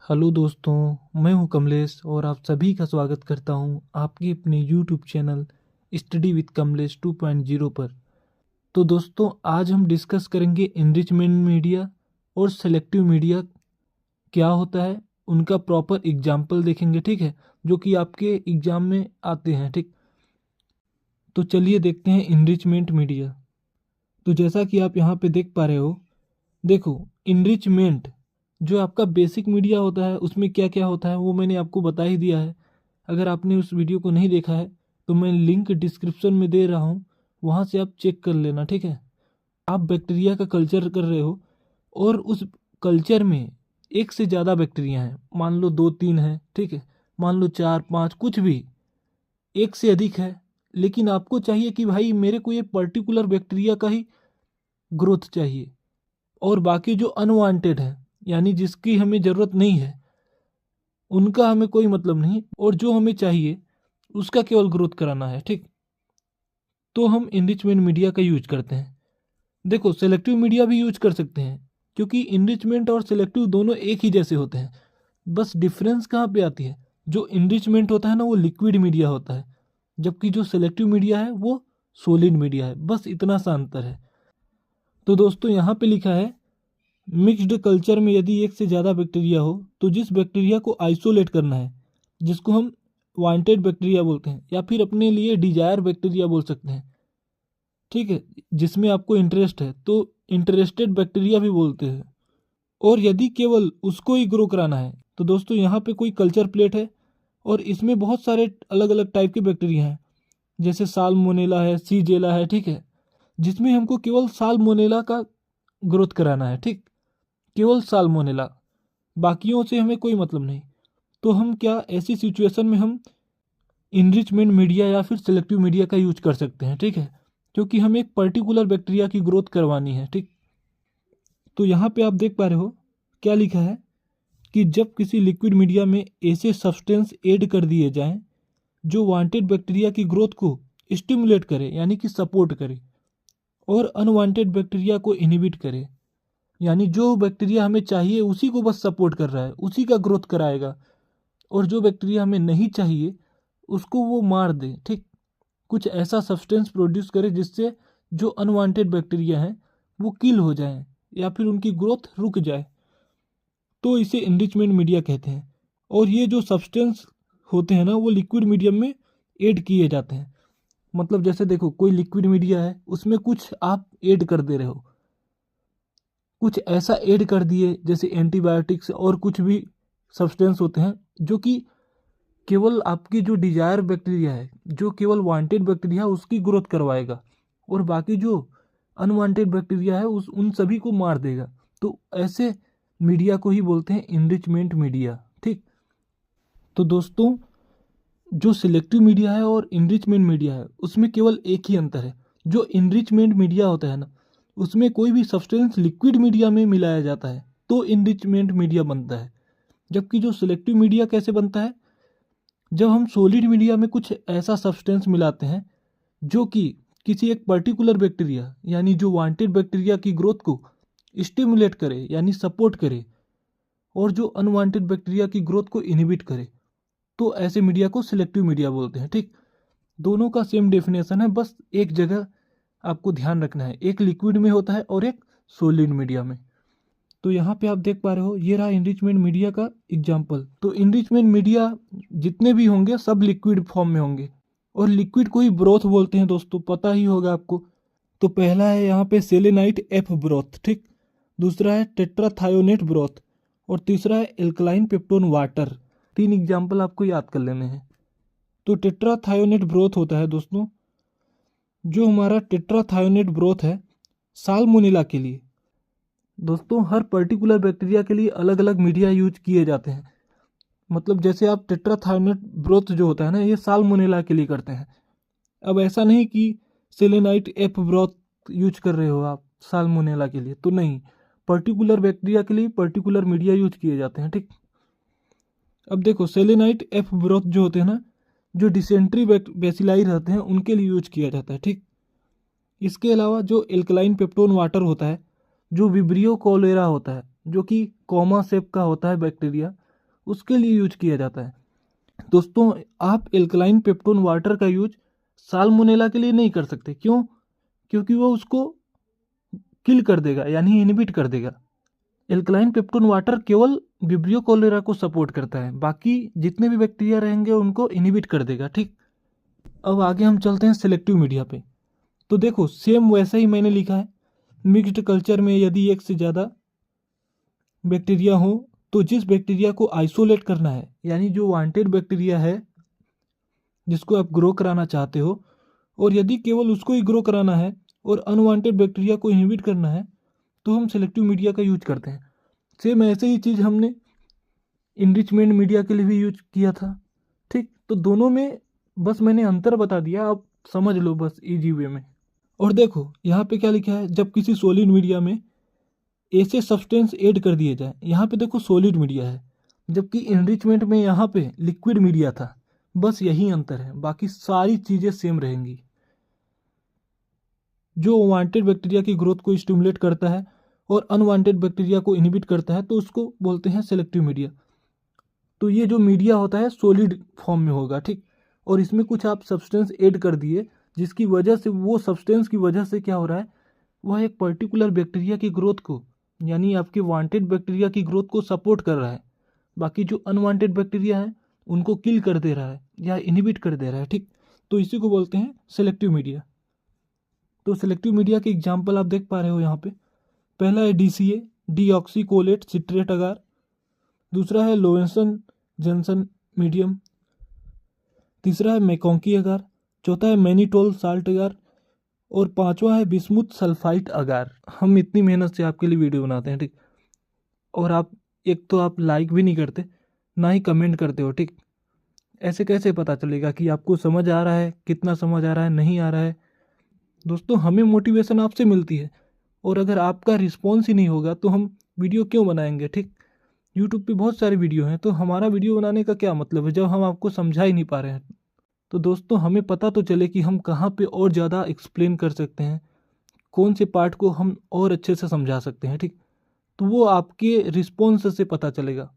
Hello दोस्तों, मैं हूं कमलेश और आप सभी का स्वागत करता हूं आपके अपने YouTube channel study with Kamlesh 2.0 पर। तो दोस्तों, आज हम डिस्कस करेंगे इनरिचमेंट मीडिया और सेलेक्टिव मीडिया क्या होता है, उनका प्रॉपर एग्जाम्पल देखेंगे, ठीक है, जो कि आपके एग्जाम में आते हैं। ठीक, तो चलिए देखते हैं इनरिचमेंट मीडिया। तो जैसा कि आप यहाँ पे देख पा रहे हो, देखो, इनरिचमेंट जो आपका बेसिक मीडिया होता है उसमें क्या क्या होता है वो मैंने आपको बता ही दिया है। अगर आपने उस वीडियो को नहीं देखा है तो मैं लिंक डिस्क्रिप्शन में दे रहा हूँ, वहाँ से आप चेक कर लेना, ठीक है। आप बैक्टीरिया का कल्चर कर रहे हो और उस कल्चर में एक से ज़्यादा बैक्टीरिया हैं, मान लो दो तीन हैं, ठीक है, मान लो चार पाँच, कुछ भी, एक से अधिक है, लेकिन आपको चाहिए कि भाई मेरे को ये पर्टिकुलर बैक्टीरिया का ही ग्रोथ चाहिए और बाकी जो अनवांटेड है, यानी जिसकी हमें ज़रूरत नहीं है, उनका हमें कोई मतलब नहीं, और जो हमें चाहिए उसका केवल ग्रोथ कराना है। ठीक, तो हम इनरिचमेंट मीडिया का यूज करते हैं। देखो, सेलेक्टिव मीडिया भी यूज कर सकते हैं, क्योंकि इनरिचमेंट और सेलेक्टिव दोनों एक ही जैसे होते हैं। बस डिफरेंस कहाँ पे आती है, जो इनरिचमेंट होता है ना वो लिक्विड मीडिया होता है, जबकि जो सेलेक्टिव मीडिया है वो सॉलिड मीडिया है। बस इतना सा अंतर है। तो दोस्तों, यहाँ पे लिखा है मिक्स्ड कल्चर में यदि एक से ज़्यादा बैक्टीरिया हो तो जिस बैक्टीरिया को आइसोलेट करना है, जिसको हम वांटेड बैक्टीरिया बोलते हैं या फिर अपने लिए डिजायर बैक्टीरिया बोल सकते हैं, ठीक है, जिसमें आपको इंटरेस्ट है तो इंटरेस्टेड बैक्टीरिया भी बोलते हैं, और यदि केवल उसको ही ग्रो कराना है तो दोस्तों यहाँ पे कोई कल्चर प्लेट है और इसमें बहुत सारे अलग अलग टाइप के बैक्टीरिया हैं, जैसे साल्मोनेला है, सीजेला है, ठीक है, जिसमें हमको केवल साल्मोनेला का ग्रोथ कराना है। ठीक, केवल साल्मोनेला, बाकियों से हमें कोई मतलब नहीं। तो हम क्या, ऐसी सिचुएशन में हम इनरिचमेंट मीडिया या फिर सेलेक्टिव मीडिया का यूज कर सकते हैं, ठीक है, क्योंकि हमें एक पर्टिकुलर बैक्टीरिया की ग्रोथ करवानी है। ठीक, तो यहाँ पे आप देख पा रहे हो क्या लिखा है कि जब किसी लिक्विड मीडिया में ऐसे सब्सटेंस ऐड कर दिए जाएं जो वांटेड बैक्टीरिया की ग्रोथ को स्टिमुलेट करे, यानी कि सपोर्ट करे, और अनवांटेड बैक्टीरिया को इनहिबिट करे, यानी जो बैक्टीरिया हमें चाहिए उसी को बस सपोर्ट कर रहा है, उसी का ग्रोथ कराएगा, और जो बैक्टीरिया हमें नहीं चाहिए उसको वो मार दे। ठीक, कुछ ऐसा सब्सटेंस प्रोड्यूस करे जिससे जो अनवांटेड बैक्टीरिया हैं वो किल हो जाएं या फिर उनकी ग्रोथ रुक जाए, तो इसे एनरिचमेंट मीडिया कहते हैं। और ये जो सब्सटेंस होते हैं ना वो लिक्विड मीडियम में ऐड किए जाते हैं। मतलब जैसे देखो, कोई लिक्विड मीडिया है, उसमें कुछ आप ऐड कर दे रहे हो, कुछ ऐसा ऐड कर दिए जैसे एंटीबायोटिक्स और कुछ भी सब्सटेंस होते हैं जो कि केवल आपकी जो डिजायर बैक्टीरिया है, जो केवल वांटेड बैक्टीरिया है उसकी ग्रोथ करवाएगा, और बाकी जो अनवांटेड बैक्टीरिया है उस उन सभी को मार देगा। तो ऐसे मीडिया को ही बोलते हैं इनरिचमेंट मीडिया। ठीक, तो दोस्तों, जो सिलेक्टिव मीडिया है और इनरिचमेंट मीडिया है उसमें केवल एक ही अंतर है। जो इनरिचमेंट मीडिया होता है ना, उसमें कोई भी सब्सटेंस लिक्विड मीडिया में मिलाया जाता है तो इनरिचमेंट मीडिया बनता है, जबकि जो सिलेक्टिव मीडिया कैसे बनता है, जब हम सॉलिड मीडिया में कुछ ऐसा सब्सटेंस मिलाते हैं जो कि किसी एक पर्टिकुलर बैक्टीरिया, यानी जो वांटेड बैक्टीरिया की ग्रोथ को स्टिमुलेट करे, यानी सपोर्ट करे, और जो अनवांटेड बैक्टीरिया की ग्रोथ को इनहिबिट करे, तो ऐसे मीडिया को सिलेक्टिव मीडिया बोलते हैं। ठीक, दोनों का सेम डेफिनेशन है, बस एक जगह आपको ध्यान रखना है, एक लिक्विड में होता है और एक सॉलिड मीडिया में। तो यहाँ पे आप देख पा रहे हो, ये रहा इनरिचमेंट मीडिया का एग्जाम्पल। तो इनरिचमेंट मीडिया जितने भी होंगे सब लिक्विड फॉर्म में होंगे, और लिक्विड को ही ब्रोथ बोलते हैं दोस्तों, पता ही होगा आपको। तो पहला है यहाँ पे सेलेनाइट एफ ब्रोथ, ठीक, दूसरा है टेट्राथायोनेट ब्रोथ, और तीसरा है एल्कलाइन पेप्टोन वाटर। तीन एग्जाम्पल आपको याद कर लेने हैं। तो टेट्राथायोनेट ब्रोथ होता है दोस्तों, जो हमारा टेट्राथायोनेट ब्रोथ है साल्मोनेला के लिए। दोस्तों, हर पर्टिकुलर बैक्टीरिया के लिए अलग अलग मीडिया यूज किए जाते हैं। मतलब जैसे आप टेट्राथायोनेट ब्रोथ जो होता है ना, ये साल्मोनेला के लिए करते हैं। अब ऐसा नहीं कि सेलेनाइट एफ ब्रोथ यूज कर रहे हो आप साल्मोनेला के लिए, तो नहीं, पर्टिकुलर बैक्टीरिया के लिए पर्टिकुलर मीडिया यूज किए जाते हैं। ठीक, अब देखो, सेलेनाइट एफ ब्रोथ जो होते हैं ना, जो डिसेंट्री बेसिलाई रहते हैं उनके लिए यूज किया जाता है। ठीक, इसके अलावा जो एल्कलाइन पेप्टोन वाटर होता है, जो विब्रियो कोलेरा होता है, जो कि कॉमा शेप का होता है बैक्टीरिया, उसके लिए यूज किया जाता है। दोस्तों, आप एल्कलाइन पेप्टोन वाटर का यूज साल्मोनेला के लिए नहीं कर सकते। क्यों? क्योंकि वो उसको किल कर देगा, यानी इनहिबिट कर देगा। एल्कलाइन पेप्टोन वाटर केवल विब्रियो कोलेरा को सपोर्ट करता है, बाकी जितने भी बैक्टीरिया रहेंगे उनको इनहिबिट कर देगा। ठीक, अब आगे हम चलते हैं सिलेक्टिव मीडिया पे। तो देखो, सेम वैसा ही मैंने लिखा है। मिक्स्ड कल्चर में यदि एक से ज़्यादा बैक्टीरिया हो तो जिस बैक्टीरिया को आइसोलेट करना है, यानी जो वांटेड बैक्टीरिया है जिसको आप ग्रो कराना चाहते हो, और यदि केवल उसको ही ग्रो कराना है और अनवांटेड बैक्टीरिया को इनहिबिट करना है, तो हम सिलेक्टिव मीडिया का यूज करते हैं। सेम ऐसे ही चीज़ हमने इनरिचमेंट मीडिया के लिए भी यूज किया था। ठीक, तो दोनों में बस मैंने अंतर बता दिया, आप समझ लो बस इजी वे में। और देखो यहाँ पे क्या लिखा है, जब किसी सॉलिड मीडिया में ऐसे सब्सटेंस ऐड कर दिए जाए, यहाँ पे देखो सॉलिड मीडिया है, जबकि इनरिचमेंट में यहाँ पे लिक्विड मीडिया था। बस यही अंतर है, बाकी सारी चीज़ें सेम रहेंगी। जो वांटेड बैक्टीरिया की ग्रोथ को स्टिमुलेट करता है और अनवांटेड बैक्टीरिया को इनहिबिट करता है, तो उसको बोलते हैं सेलेक्टिव मीडिया। तो ये जो मीडिया होता है सॉलिड फॉर्म में होगा। ठीक, और इसमें कुछ आप सब्सटेंस ऐड कर दिए, जिसकी वजह से वो सब्सटेंस की वजह से क्या हो रहा है, वह एक पर्टिकुलर बैक्टीरिया की ग्रोथ को, यानी आपके वांटेड बैक्टीरिया की ग्रोथ को सपोर्ट कर रहा है, बाकी जो अनवांटेड बैक्टीरिया है उनको किल कर दे रहा है या इनहिबिट कर दे रहा है। ठीक, तो इसी को बोलते हैं सेलेक्टिव मीडिया। तो सेलेक्टिव मीडिया के एग्जाम्पल आप देख पा रहे हो यहाँ पे। पहला है DCA, डीऑक्सीकोलेट सिट्रेट अगार। दूसरा है लोवेंसन जंसन मीडियम। तीसरा है मैकोंकी अगार। चौथा है मैनीटोल साल्ट अगार। और पांचवा है बिस्मुथ सल्फाइट अगार। हम इतनी मेहनत से आपके लिए वीडियो बनाते हैं। ठीक, और आप एक तो आप लाइक भी नहीं करते, ना ही कमेंट करते हो। ठीक, ऐसे कैसे पता चलेगा कि आपको समझ आ रहा है, कितना समझ आ रहा है, नहीं आ रहा है। दोस्तों, हमें मोटिवेशन आपसे मिलती है, और अगर आपका रिस्पॉन्स ही नहीं होगा तो हम वीडियो क्यों बनाएंगे। ठीक, यूट्यूब पे बहुत सारे वीडियो हैं, तो हमारा वीडियो बनाने का क्या मतलब है जब हम आपको समझा ही नहीं पा रहे हैं। तो दोस्तों, हमें पता तो चले कि हम कहाँ पे और ज़्यादा एक्सप्लेन कर सकते हैं, कौन से पार्ट को हम और अच्छे से समझा सकते हैं। ठीक, तो वो आपके रिस्पॉन्स से पता चलेगा।